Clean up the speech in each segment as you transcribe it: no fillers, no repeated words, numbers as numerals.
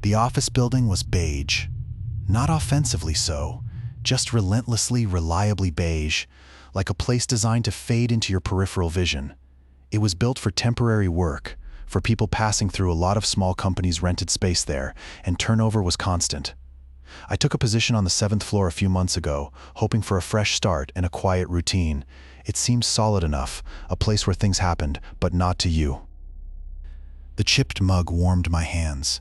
The office building was beige. Not offensively so, just relentlessly, reliably beige, like a place designed to fade into your peripheral vision. It was built for temporary work, for people passing through. A lot of small companies rented space there, and turnover was constant. I took a position on the 7th floor a few months ago, hoping for a fresh start and a quiet routine. It seemed solid enough, a place where things happened, but not to you. The chipped mug warmed my hands.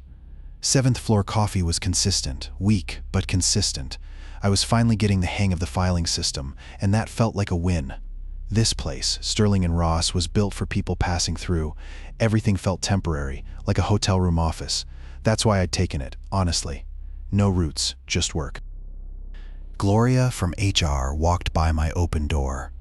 7th floor coffee was consistent, weak, but consistent. I was finally getting the hang of the filing system, and that felt like a win. This place, Sterling and Ross, was built for people passing through. Everything felt temporary, like a hotel room office. That's why I'd taken it, honestly. No roots, just work. Gloria from HR walked by my open door.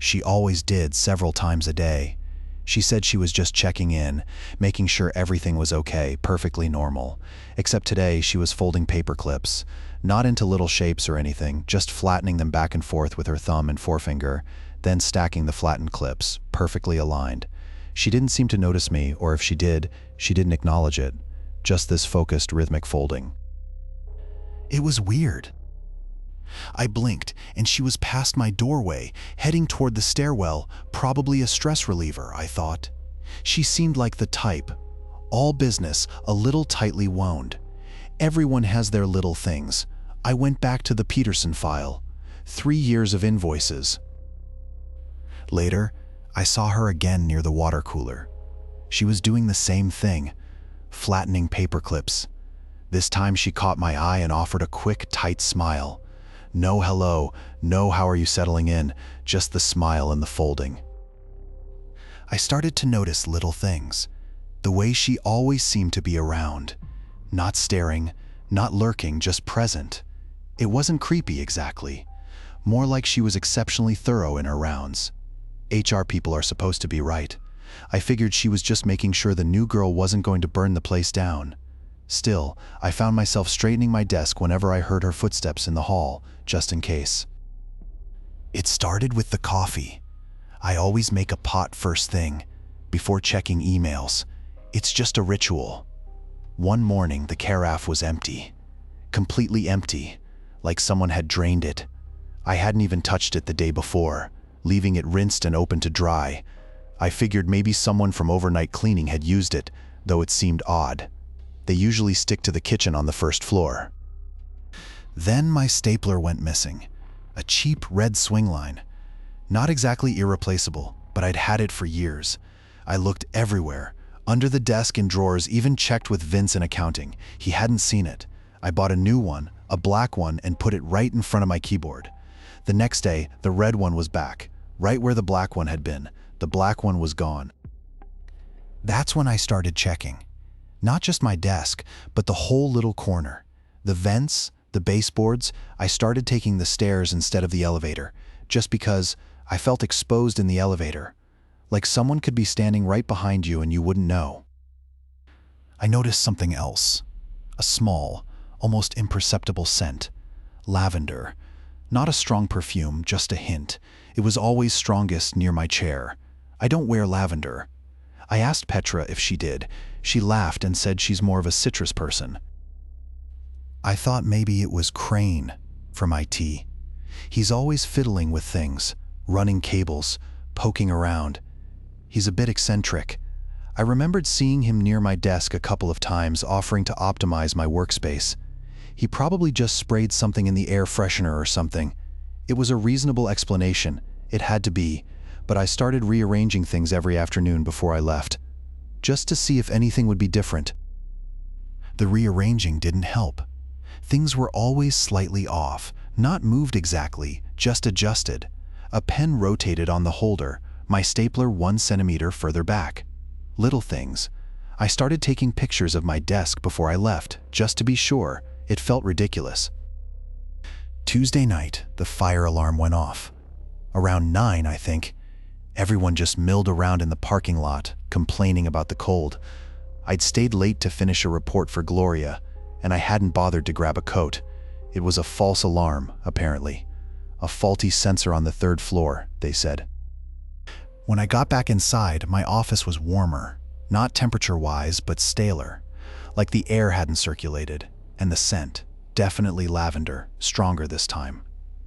She always did, several times a day. She said she was just checking in, making sure everything was okay, perfectly normal. Except today she was folding paper clips, not into little shapes or anything, just flattening them back and forth with her thumb and forefinger, then stacking the flattened clips, perfectly aligned. She didn't seem to notice me, or if she did, she didn't acknowledge it. Just this focused, rhythmic folding. It was weird. I blinked, and she was past my doorway, heading toward the stairwell, probably a stress reliever, I thought. She seemed like the type. All business, a little tightly wound. Everyone has their little things. I went back to the Peterson file. 3 years of invoices. Later, I saw her again near the water cooler. She was doing the same thing, flattening paper clips. This time she caught my eye and offered a quick, tight smile. No hello, no how are you settling in, just the smile and the folding. I started to notice little things. The way she always seemed to be around. Not staring, not lurking, just present. It wasn't creepy exactly. More like she was exceptionally thorough in her rounds. HR people are supposed to be right. I figured she was just making sure the new girl wasn't going to burn the place down. Still, I found myself straightening my desk whenever I heard her footsteps in the hall, just in case. It started with the coffee. I always make a pot first thing, before checking emails. It's just a ritual. One morning, the carafe was empty. Completely empty, like someone had drained it. I hadn't even touched it the day before, leaving it rinsed and open to dry. I figured maybe someone from overnight cleaning had used it, though it seemed odd. They usually stick to the kitchen on the first floor. Then my stapler went missing. A cheap red swing line. Not exactly irreplaceable, but I'd had it for years. I looked everywhere, under the desk and drawers, even checked with Vince in accounting. He hadn't seen it. I bought a new one, a black one, and put it right in front of my keyboard. The next day, the red one was back, right where the black one had been. The black one was gone. That's when I started checking. Not just my desk, but the whole little corner. The vents, the baseboards. I started taking the stairs instead of the elevator, just because I felt exposed in the elevator. Like someone could be standing right behind you and you wouldn't know. I noticed something else. A small, almost imperceptible scent. Lavender. Not a strong perfume, just a hint. It was always strongest near my chair. I don't wear lavender. I asked Petra if she did. She laughed and said she's more of a citrus person. I thought maybe it was Crane from IT. He's always fiddling with things, running cables, poking around. He's a bit eccentric. I remembered seeing him near my desk a couple of times, offering to optimize my workspace. He probably just sprayed something in the air freshener or something. It was a reasonable explanation. It had to be. But I started rearranging things every afternoon before I left, just to see if anything would be different. The rearranging didn't help. Things were always slightly off, not moved exactly, just adjusted. A pen rotated on the holder, my stapler 1 centimeter further back. Little things. I started taking pictures of my desk before I left, just to be sure. It felt ridiculous. Tuesday night, the fire alarm went off. Around 9, I think. Everyone just milled around in the parking lot, complaining about the cold. I'd stayed late to finish a report for Gloria, and I hadn't bothered to grab a coat. It was a false alarm, apparently. A faulty sensor on the 3rd floor, they said. When I got back inside, my office was warmer. Not temperature-wise, but staler. like the air hadn't circulated, and the scent, definitely lavender, stronger this time.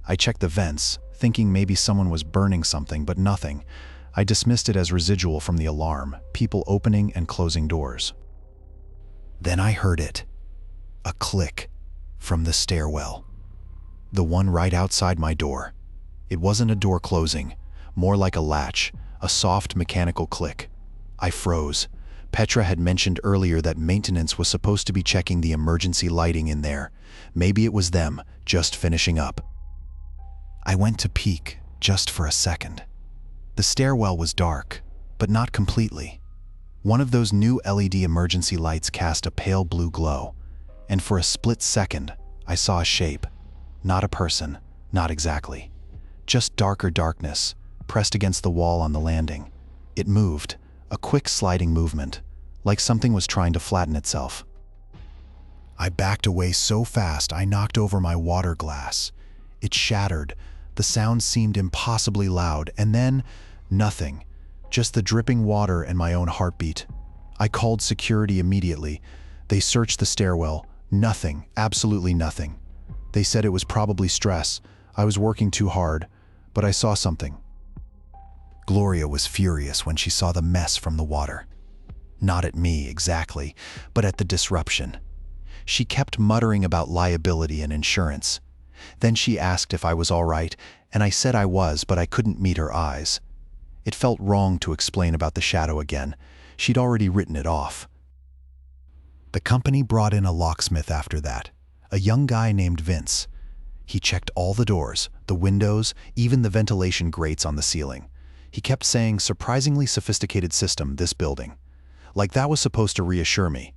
I checked the vents, thinking maybe someone was burning something, but nothing. I dismissed it as residual from the alarm, people opening and closing doors. Then I heard it. A click from the stairwell. The one right outside my door. It wasn't a door closing, more like a latch, a soft mechanical click. I froze. Petra had mentioned earlier that maintenance was supposed to be checking the emergency lighting in there. Maybe it was them, just finishing up. I went to peek, just for a second. The stairwell was dark, but not completely. One of those new LED emergency lights cast a pale blue glow, and for a split second, I saw a shape. Not a person, not exactly. Just darker darkness, pressed against the wall on the landing. It moved, a quick sliding movement, like something was trying to flatten itself. I backed away so fast I knocked over my water glass. It shattered. The sound seemed impossibly loud, and then nothing. Just the dripping water and my own heartbeat. I called security immediately. They searched the stairwell. Nothing, absolutely nothing. They said it was probably stress. I was working too hard, but I saw something. Gloria was furious when she saw the mess from the water. Not at me, exactly, but at the disruption. She kept muttering about liability and insurance. Then she asked if I was all right, and I said I was, but I couldn't meet her eyes. It felt wrong to explain about the shadow again. She'd already written it off. The company brought in a locksmith after that, a young guy named Vince. He checked all the doors, the windows, even the ventilation grates on the ceiling. He kept saying, surprisingly sophisticated system, this building. Like that was supposed to reassure me.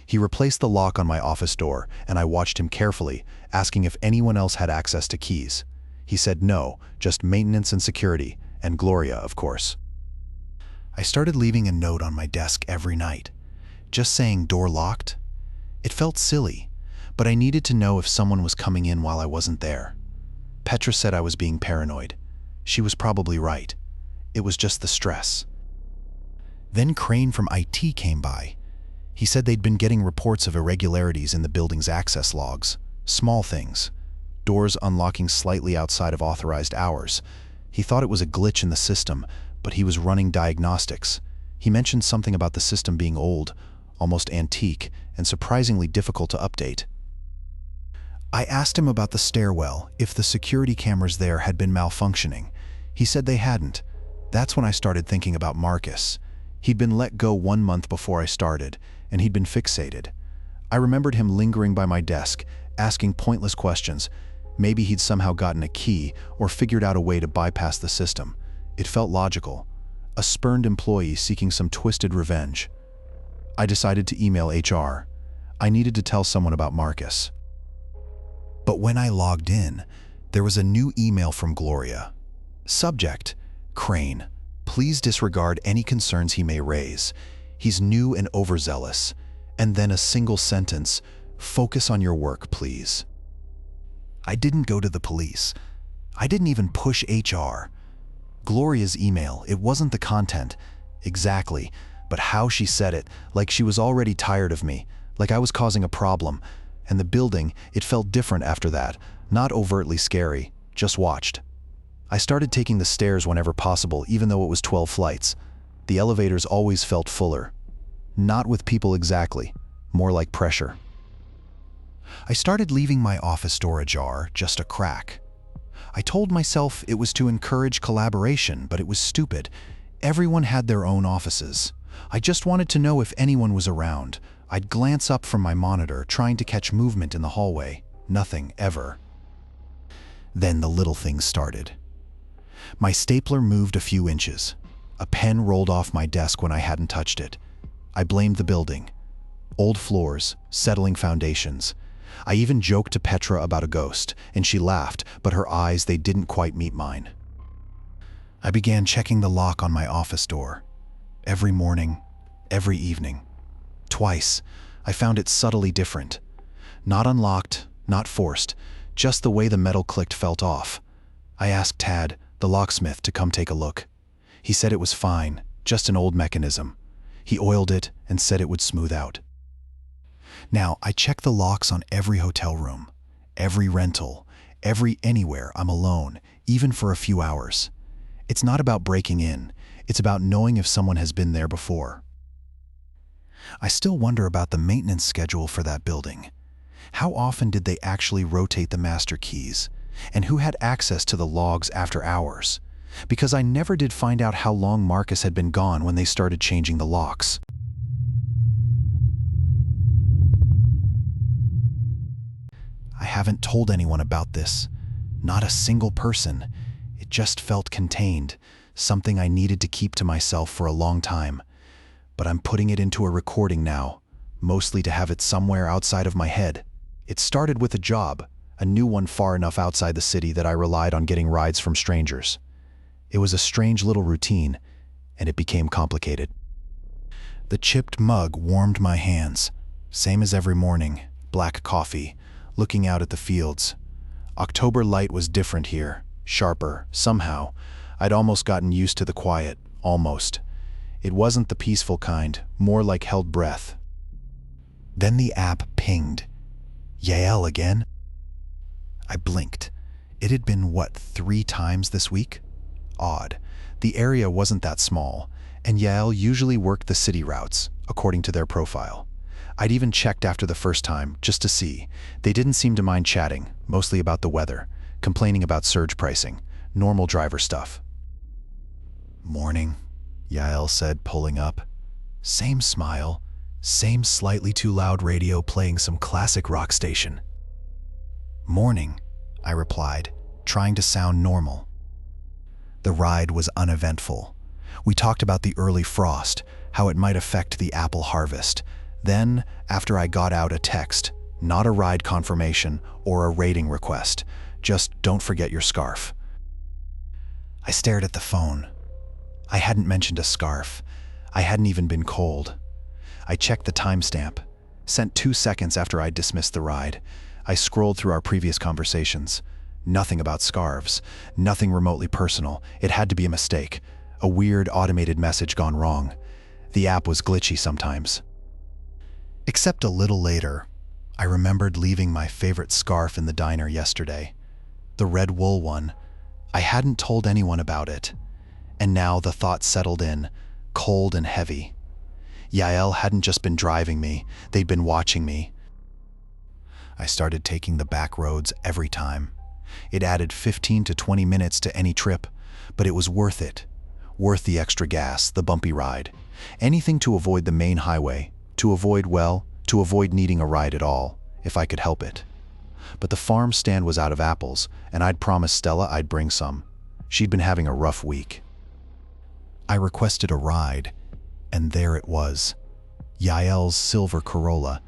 He replaced the lock on my office door, and I watched him carefully, asking if anyone else had access to keys. He said no, just maintenance and security, and Gloria, of course. I started leaving a note on my desk every night, just saying door locked. It felt silly, but I needed to know if someone was coming in while I wasn't there. Petra said I was being paranoid. She was probably right. It was just the stress. Then Crane from IT came by. He said they'd been getting reports of irregularities in the building's access logs. Small things. Doors unlocking slightly outside of authorized hours. He thought it was a glitch in the system, but he was running diagnostics. He mentioned something about the system being old, almost antique, and surprisingly difficult to update. I asked him about the stairwell, if the security cameras there had been malfunctioning. He said they hadn't. That's when I started thinking about Marcus. He'd been let go 1 month before I started, and he'd been fixated. I remembered him lingering by my desk, asking pointless questions. Maybe he'd somehow gotten a key or figured out a way to bypass the system. It felt logical. A spurned employee seeking some twisted revenge. I decided to email HR. I needed to tell someone about Marcus. But when I logged in, there was a new email from Gloria. Subject: Crane. Please disregard any concerns he may raise. He's new and overzealous. And then a single sentence: focus on your work, please. I didn't go to the police. I didn't even push HR. Gloria's email, it wasn't the content, exactly, but how she said it, like she was already tired of me, like I was causing a problem. And the building, it felt different after that, not overtly scary, just watched. I started taking the stairs whenever possible, even though it was 12 flights. The elevators always felt fuller. Not with people exactly, more like pressure. I started leaving my office door ajar, just a crack. I told myself it was to encourage collaboration, but it was stupid. Everyone had their own offices. I just wanted to know if anyone was around. I'd glance up from my monitor, trying to catch movement in the hallway. Nothing, ever. Then the little things started. My stapler moved a few inches. A pen rolled off my desk when I hadn't touched it. I blamed the building. Old floors, settling foundations. I even joked to Petra about a ghost, and she laughed, but her eyes, they didn't quite meet mine. I began checking the lock on my office door. Every morning, every evening. Twice, I found it subtly different. Not unlocked, not forced, just the way the metal clicked felt off. I asked Tad, the locksmith, to come take a look. He said it was fine, just an old mechanism. He oiled it and said it would smooth out. Now, I check the locks on every hotel room, every rental, every anywhere I'm alone, even for a few hours. It's not about breaking in, it's about knowing if someone has been there before. I still wonder about the maintenance schedule for that building. How often did they actually rotate the master keys? And who had access to the logs after hours? Because I never did find out how long Marcus had been gone when they started changing the locks. I haven't told anyone about this. Not a single person. It just felt contained, something I needed to keep to myself for a long time. But I'm putting it into a recording now, mostly to have it somewhere outside of my head. It started with a job, a new one far enough outside the city that I relied on getting rides from strangers. It was a strange little routine, and it became complicated. The chipped mug warmed my hands, same as every morning, black coffee, looking out at the fields. October light was different here, sharper, somehow. I'd almost gotten used to the quiet, almost. It wasn't the peaceful kind, more like held breath. Then the app pinged. Yael again? I blinked. It had been, 3 times this week? Odd. The area wasn't that small, and Yael usually worked the city routes, according to their profile. I'd even checked after the first time, just to see. They didn't seem to mind chatting, mostly about the weather, complaining about surge pricing, normal driver stuff. Morning, Yael said, pulling up. Same smile, same slightly too loud radio playing some classic rock station. Morning, I replied, trying to sound normal. The ride was uneventful. We talked about the early frost, how it might affect the apple harvest. Then, after I got out, a text, not a ride confirmation or a rating request, just don't forget your scarf. I stared at the phone. I hadn't mentioned a scarf. I hadn't even been cold. I checked the timestamp, sent 2 seconds after I'd dismissed the ride. I scrolled through our previous conversations. Nothing about scarves, nothing remotely personal. It had to be a mistake, a weird automated message gone wrong. The app was glitchy sometimes. Except a little later, I remembered leaving my favorite scarf in the diner yesterday. The red wool one. I hadn't told anyone about it. And now the thought settled in, cold and heavy. Yael hadn't just been driving me, they'd been watching me. I started taking the back roads every time. It added 15 to 20 minutes to any trip, but it was worth it. Worth the extra gas, the bumpy ride. Anything to avoid the main highway, to avoid needing a ride at all, if I could help it. But the farm stand was out of apples, and I'd promised Stella I'd bring some. She'd been having a rough week. I requested a ride, and there it was. Yael's silver Corolla.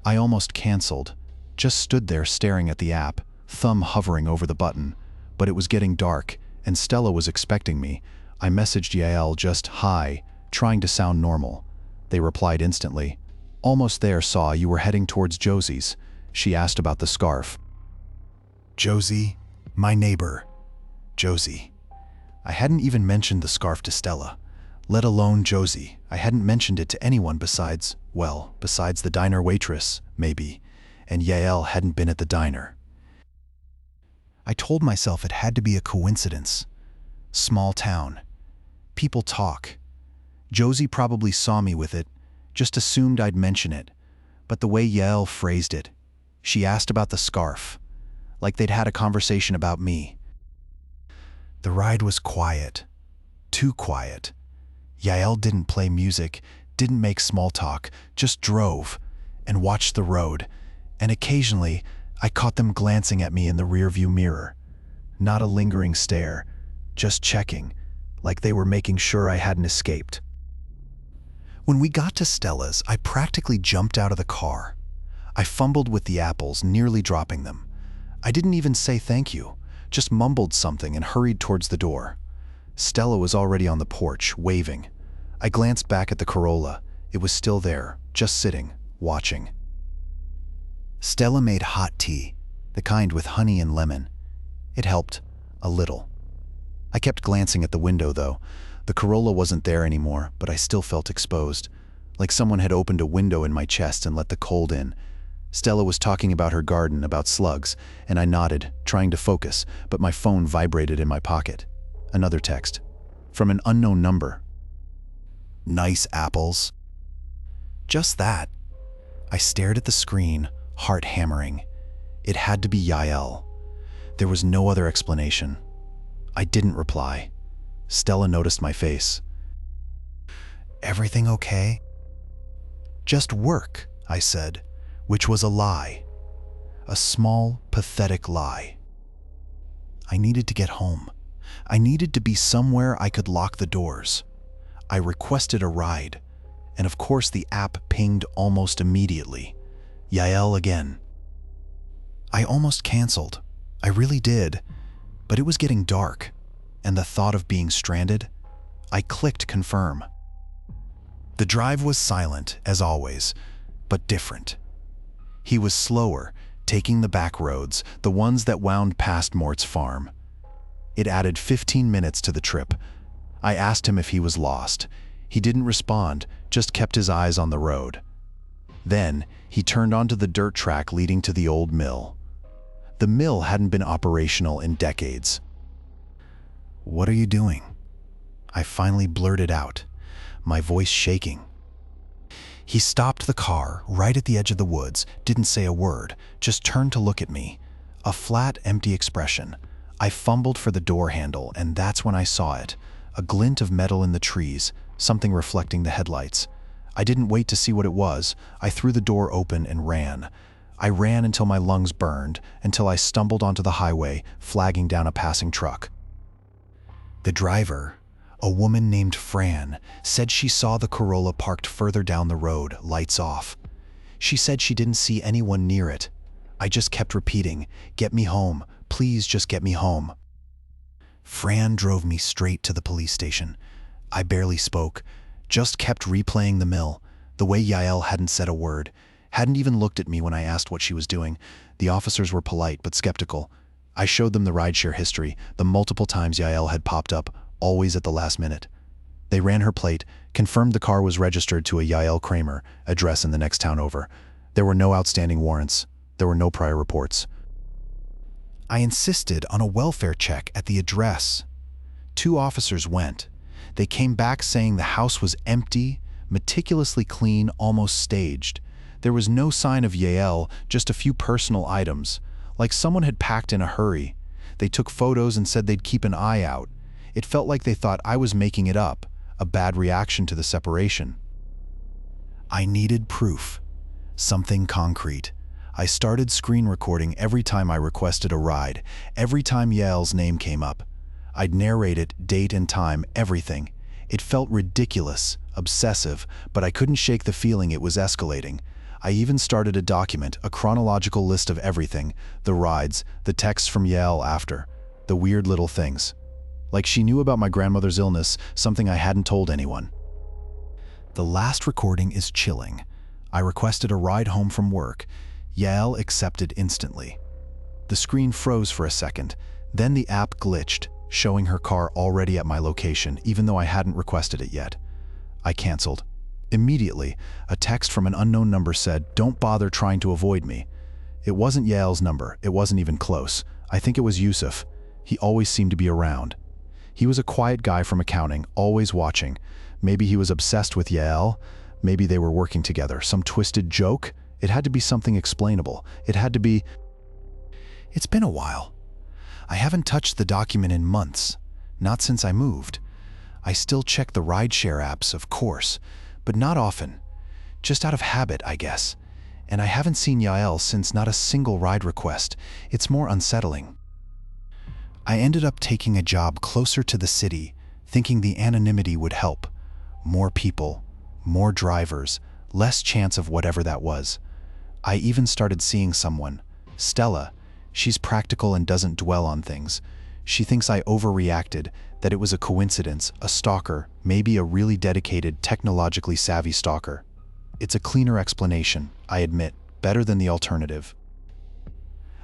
I almost canceled, just stood there staring at the app, thumb hovering over the button, but it was getting dark, and Stella was expecting me. I messaged Yael just, "Hi," trying to sound normal. They replied instantly. "Almost there, saw you were heading towards Josie's." She asked about the scarf. Josie, my neighbor. Josie. I hadn't even mentioned the scarf to Stella, let alone Josie. I hadn't mentioned it to anyone besides the diner waitress, maybe, and Yael hadn't been at the diner. I told myself it had to be a coincidence. Small town. People talk. Josie probably saw me with it, just assumed I'd mention it. But the way Yael phrased it, she asked about the scarf, like they'd had a conversation about me. The ride was quiet. Too quiet. Yael didn't play music, didn't make small talk, just drove and watched the road, and occasionally I caught them glancing at me in the rearview mirror. Not a lingering stare, just checking, like they were making sure I hadn't escaped. When we got to Stella's, I practically jumped out of the car. I fumbled with the apples, nearly dropping them. I didn't even say thank you, just mumbled something and hurried towards the door. Stella was already on the porch, waving. I glanced back at the Corolla. It was still there, just sitting, watching. Stella made hot tea, the kind with honey and lemon. It helped, a little. I kept glancing at the window, though. The Corolla wasn't there anymore, but I still felt exposed, like someone had opened a window in my chest and let the cold in. Stella was talking about her garden, about slugs, and I nodded, trying to focus, but my phone vibrated in my pocket. Another text. From an unknown number. Nice apples. Just that. I stared at the screen, heart hammering. It had to be Yael. There was no other explanation. I didn't reply. Stella noticed my face. Everything okay? Just work, I said, which was a lie. A small, pathetic lie. I needed to get home. I needed to be somewhere I could lock the doors. I requested a ride, and of course the app pinged almost immediately. Yael again. I almost canceled. I really did, but it was getting dark, and the thought of being stranded, I clicked confirm. The drive was silent, as always, but different. He was slower, taking the back roads, the ones that wound past Mort's farm. It added 15 minutes to the trip. I asked him if he was lost. He didn't respond, just kept his eyes on the road. Then, he turned onto the dirt track leading to the old mill. The mill hadn't been operational in decades. "What are you doing?" I finally blurted out, my voice shaking. He stopped the car right at the edge of the woods, didn't say a word, just turned to look at me. A flat, empty expression. I fumbled for the door handle, and that's when I saw it. A glint of metal in the trees, something reflecting the headlights. I didn't wait to see what it was. I threw the door open and ran. I ran until my lungs burned, until I stumbled onto the highway, flagging down a passing truck. The driver, a woman named Fran, said she saw the Corolla parked further down the road, lights off. She said she didn't see anyone near it. I just kept repeating, "Get me home, please just get me home." Fran drove me straight to the police station. I barely spoke, just kept replaying the mill, the way Yael hadn't said a word, hadn't even looked at me when I asked what she was doing. The officers were polite but skeptical. I showed them the rideshare history, the multiple times Yael had popped up, always at the last minute. They ran her plate, confirmed the car was registered to a Yael Kramer, address in the next town over. There were no outstanding warrants. There were no prior reports. I insisted on a welfare check at the address. 2 officers went. They came back saying the house was empty, meticulously clean, almost staged. There was no sign of Yael, just a few personal items, like someone had packed in a hurry. They took photos and said they'd keep an eye out. It felt like they thought I was making it up, a bad reaction to the separation. I needed proof, something concrete. I started screen recording every time I requested a ride, every time Yael's name came up. I'd narrate it, date and time, everything. It felt ridiculous, obsessive, but I couldn't shake the feeling it was escalating. I even started a document, a chronological list of everything, the rides, the texts from Yael after, the weird little things. Like she knew about my grandmother's illness, something I hadn't told anyone. The last recording is chilling. I requested a ride home from work. Yael accepted instantly. The screen froze for a second, then the app glitched, showing her car already at my location, even though I hadn't requested it yet. I canceled. Immediately, a text from an unknown number said, "Don't bother trying to avoid me." It wasn't Yael's number, it wasn't even close. I think it was Yusuf. He always seemed to be around. He was a quiet guy from accounting, always watching. Maybe he was obsessed with Yael. Maybe they were working together. Some twisted joke? It had to be something explainable. It had to be... It's been a while. I haven't touched the document in months. Not since I moved. I still check the rideshare apps, of course, but not often. Just out of habit, I guess. And I haven't seen Yael since, not a single ride request. It's more unsettling. I ended up taking a job closer to the city, thinking the anonymity would help. More people, more drivers, less chance of whatever that was. I even started seeing someone. Stella. She's practical and doesn't dwell on things. She thinks I overreacted, that it was a coincidence, a stalker, maybe a really dedicated, technologically savvy stalker. It's a cleaner explanation, I admit, better than the alternative.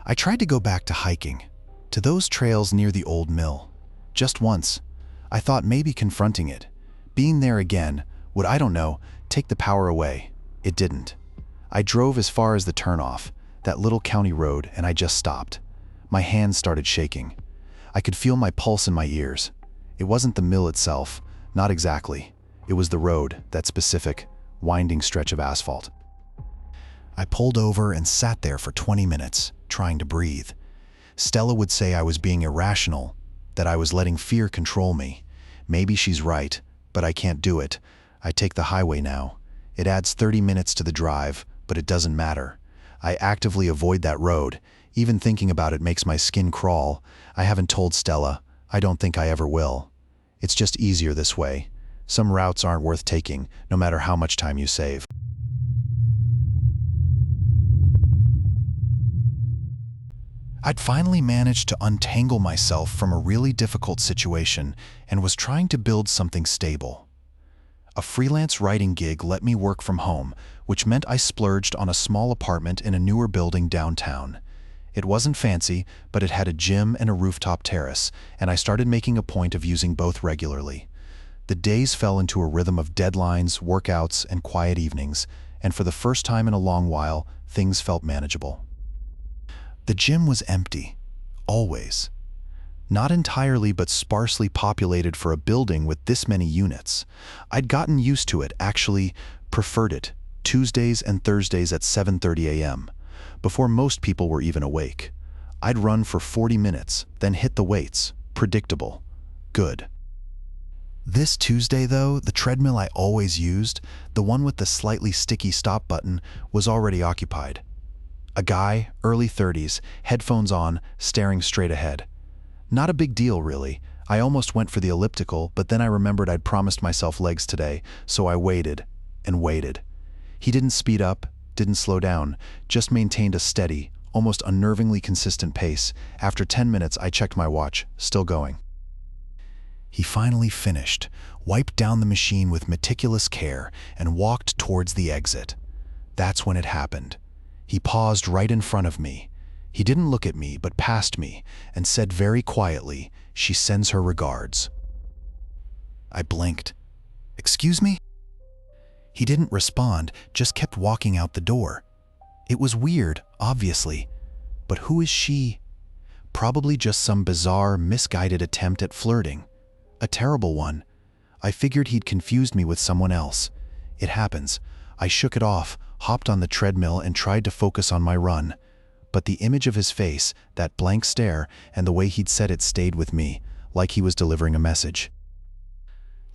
I tried to go back to hiking, to those trails near the old mill. Just once. I thought maybe confronting it, being there again, would, I don't know, take the power away. It didn't. I drove as far as the turnoff, that little county road, and I just stopped. My hands started shaking. I could feel my pulse in my ears. It wasn't the mill itself, not exactly. It was the road, that specific, winding stretch of asphalt. I pulled over and sat there for 20 minutes, trying to breathe. Stella would say I was being irrational, that I was letting fear control me. Maybe she's right, but I can't do it. I take the highway now. It adds 30 minutes to the drive, but it doesn't matter. I actively avoid that road. Even thinking about it makes my skin crawl. I haven't told Stella. I don't think I ever will. It's just easier this way. Some routes aren't worth taking, no matter how much time you save. I'd finally managed to untangle myself from a really difficult situation and was trying to build something stable. A freelance writing gig let me work from home, which meant I splurged on a small apartment in a newer building downtown. It wasn't fancy, but it had a gym and a rooftop terrace, and I started making a point of using both regularly. The days fell into a rhythm of deadlines, workouts, and quiet evenings, and for the first time in a long while, things felt manageable. The gym was empty, always. Not entirely, but sparsely populated for a building with this many units. I'd gotten used to it, actually preferred it, Tuesdays and Thursdays at 7:30 a.m., before most people were even awake. I'd run for 40 minutes, then hit the weights. Predictable. Good. This Tuesday, though, the treadmill I always used, the one with the slightly sticky stop button, was already occupied. A guy, early 30s, headphones on, staring straight ahead. Not a big deal, really. I almost went for the elliptical, but then I remembered I'd promised myself legs today, so I waited and waited. He didn't speed up, didn't slow down, just maintained a steady, almost unnervingly consistent pace. After 10 minutes, I checked my watch, still going. He finally finished, wiped down the machine with meticulous care, and walked towards the exit. That's when it happened. He paused right in front of me. He didn't look at me, but past me, and said very quietly, "She sends her regards." I blinked. "Excuse me?" He didn't respond, just kept walking out the door. It was weird, obviously. But who is she? Probably just some bizarre, misguided attempt at flirting. A terrible one. I figured he'd confused me with someone else. It happens. I shook it off, hopped on the treadmill, and tried to focus on my run. But the image of his face, that blank stare, and the way he'd said it stayed with me, like he was delivering a message.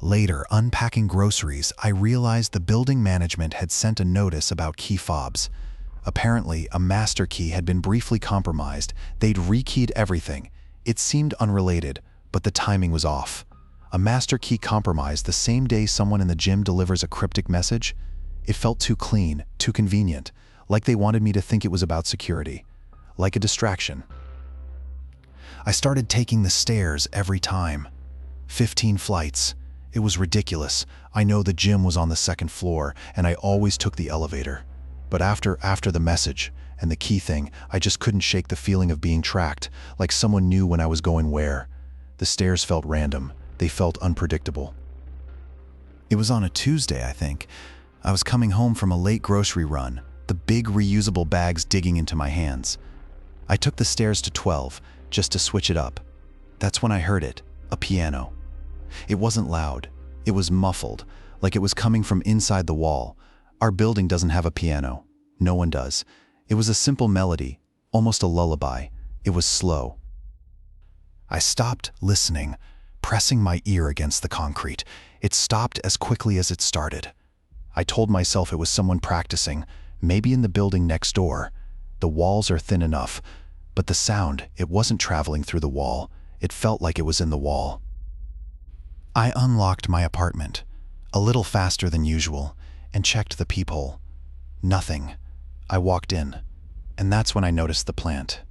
Later, unpacking groceries, I realized the building management had sent a notice about key fobs. Apparently, a master key had been briefly compromised. They'd rekeyed everything. It seemed unrelated, but the timing was off. A master key compromised the same day someone in the gym delivers a cryptic message? It felt too clean, too convenient, like they wanted me to think it was about security, like a distraction. I started taking the stairs every time. 15 flights. It was ridiculous. I know the gym was on the second floor, and I always took the elevator. But after the message and the key thing, I just couldn't shake the feeling of being tracked, like someone knew when I was going where. The stairs felt random. They felt unpredictable. It was on a Tuesday, I think. I was coming home from a late grocery run, the big reusable bags digging into my hands. I took the stairs to 12, just to switch it up. That's when I heard it, a piano. It wasn't loud. It was muffled, like it was coming from inside the wall. Our building doesn't have a piano. No one does. It was a simple melody, almost a lullaby. It was slow. I stopped listening, pressing my ear against the concrete. It stopped as quickly as it started. I told myself it was someone practicing, maybe in the building next door. The walls are thin enough, but the sound, it wasn't traveling through the wall. It felt like it was in the wall. I unlocked my apartment, a little faster than usual, and checked the peephole. Nothing. I walked in, and that's when I noticed the plant.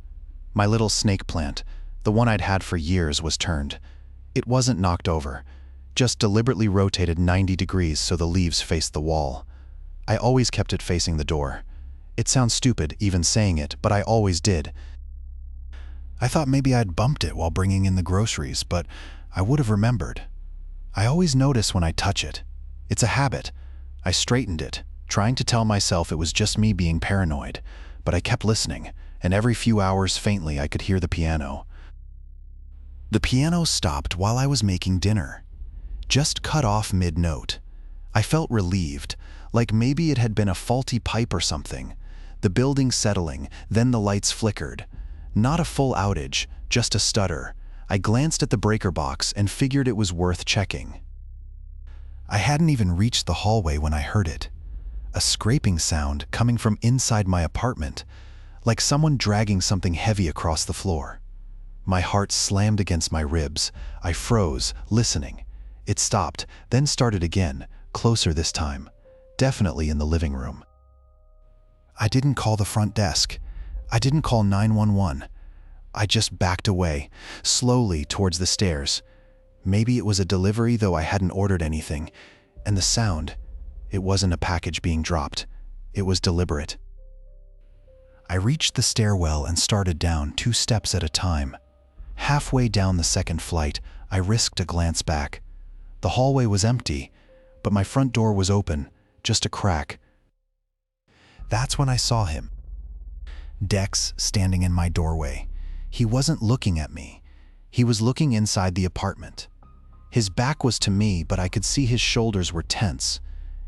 My little snake plant, the one I'd had for years, was turned. It wasn't knocked over, just deliberately rotated 90 degrees so the leaves faced the wall. I always kept it facing the door. It sounds stupid even saying it, but I always did. I thought maybe I'd bumped it while bringing in the groceries, but I would have remembered. I always notice when I touch it. It's a habit. I straightened it, trying to tell myself it was just me being paranoid, but I kept listening, and every few hours faintly I could hear the piano. The piano stopped while I was making dinner, just cut off mid-note. I felt relieved, like maybe it had been a faulty pipe or something. The building settling, then the lights flickered. Not a full outage, just a stutter. I glanced at the breaker box and figured it was worth checking. I hadn't even reached the hallway when I heard it. A scraping sound coming from inside my apartment, like someone dragging something heavy across the floor. My heart slammed against my ribs. I froze, listening. It stopped, then started again, closer this time, definitely in the living room. I didn't call the front desk. I didn't call 911. I just backed away, slowly towards the stairs. Maybe it was a delivery, though I hadn't ordered anything. And the sound, it wasn't a package being dropped. It was deliberate. I reached the stairwell and started down 2 steps at a time. Halfway down the second flight, I risked a glance back. The hallway was empty, but my front door was open, just a crack. That's when I saw him. Dex standing in my doorway. He wasn't looking at me. He was looking inside the apartment. His back was to me, but I could see his shoulders were tense.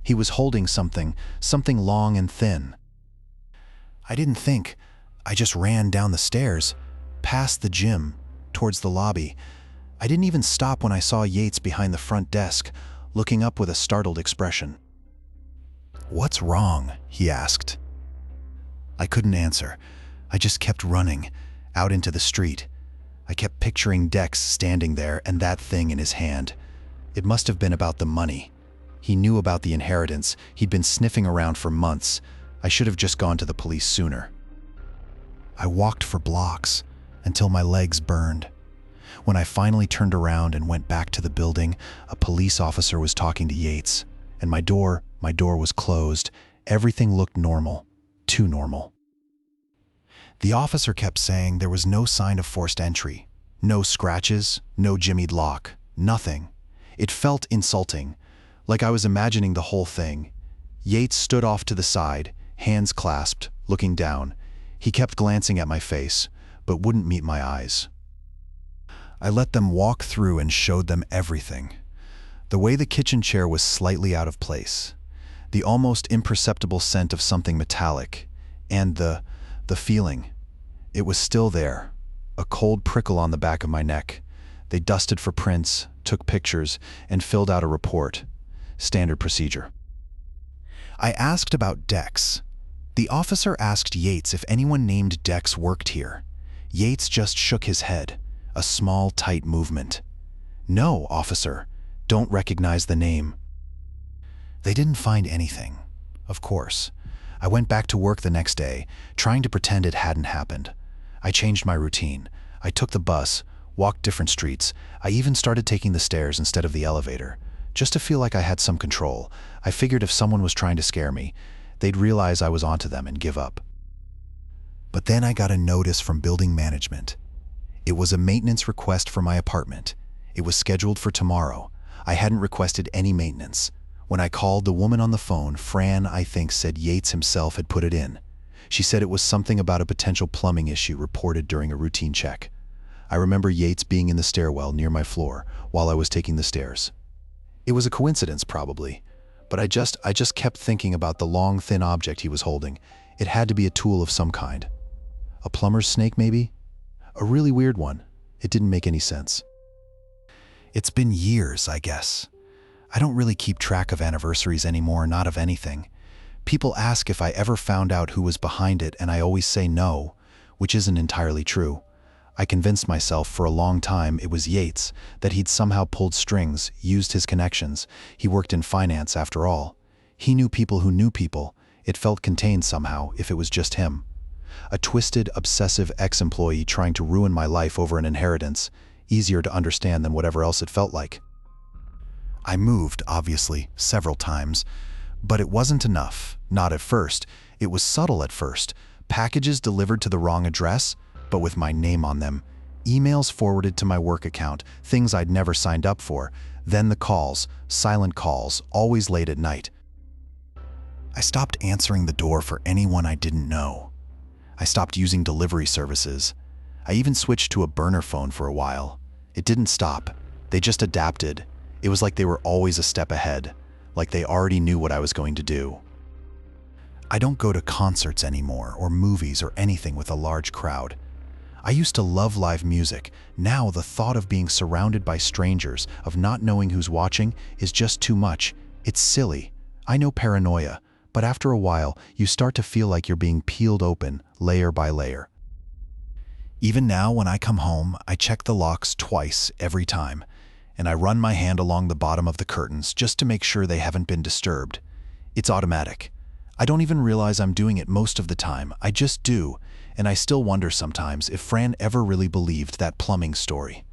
He was holding something long and thin. I didn't think. I just ran down the stairs, past the gym, towards the lobby. I didn't even stop when I saw Yates behind the front desk, looking up with a startled expression. "What's wrong?" he asked. I couldn't answer. I just kept running, out into the street. I kept picturing Dex standing there and that thing in his hand. It must have been about the money. He knew about the inheritance. He'd been sniffing around for months. I should have just gone to the police sooner. I walked for blocks until my legs burned. When I finally turned around and went back to the building, a police officer was talking to Yates, and my door was closed. Everything looked normal, too normal. The officer kept saying there was no sign of forced entry, no scratches, no jimmied lock, nothing. It felt insulting, like I was imagining the whole thing. Yates stood off to the side, hands clasped, looking down. He kept glancing at my face, but wouldn't meet my eyes. I let them walk through and showed them everything. The way the kitchen chair was slightly out of place, the almost imperceptible scent of something metallic, and the feeling. It was still there, a cold prickle on the back of my neck. They dusted for prints, took pictures, and filled out a report. Standard procedure. I asked about Dex. The officer asked Yates if anyone named Dex worked here. Yates just shook his head, a small, tight movement. "No, officer, don't recognize the name." They didn't find anything, of course. I went back to work the next day, trying to pretend it hadn't happened. I changed my routine. I took the bus, walked different streets. I even started taking the stairs instead of the elevator, just to feel like I had some control. I figured if someone was trying to scare me, they'd realize I was onto them and give up. But then I got a notice from building management. It was a maintenance request for my apartment. It was scheduled for tomorrow. I hadn't requested any maintenance. When I called, the woman on the phone, Fran, I think, said Yates himself had put it in. She said it was something about a potential plumbing issue reported during a routine check. I remember Yates being in the stairwell near my floor while I was taking the stairs. It was a coincidence, probably, but I just kept thinking about the long, thin object he was holding. It had to be a tool of some kind. A plumber's snake, maybe? A really weird one. It didn't make any sense. It's been years, I guess. I don't really keep track of anniversaries anymore, not of anything. People ask if I ever found out who was behind it, and I always say no, which isn't entirely true. I convinced myself for a long time it was Yates, that he'd somehow pulled strings, used his connections. He worked in finance, after all. He knew people who knew people. It felt contained somehow, if it was just him. A twisted, obsessive ex-employee trying to ruin my life over an inheritance, easier to understand than whatever else it felt like. I moved, obviously, several times, but it wasn't enough. Not at first. It was subtle at first. Packages delivered to the wrong address, but with my name on them. Emails forwarded to my work account, things I'd never signed up for. Then the calls, silent calls, always late at night. I stopped answering the door for anyone I didn't know. I stopped using delivery services. I even switched to a burner phone for a while. It didn't stop. They just adapted. It was like they were always a step ahead, like they already knew what I was going to do. I don't go to concerts anymore, or movies, or anything with a large crowd. I used to love live music. Now the thought of being surrounded by strangers, of not knowing who's watching, is just too much. It's silly. I know paranoia, but after a while, you start to feel like you're being peeled open, layer by layer. Even now, when I come home, I check the locks twice every time, and I run my hand along the bottom of the curtains just to make sure they haven't been disturbed. It's automatic. I don't even realize I'm doing it most of the time. I just do, and I still wonder sometimes if Fran ever really believed that plumbing story.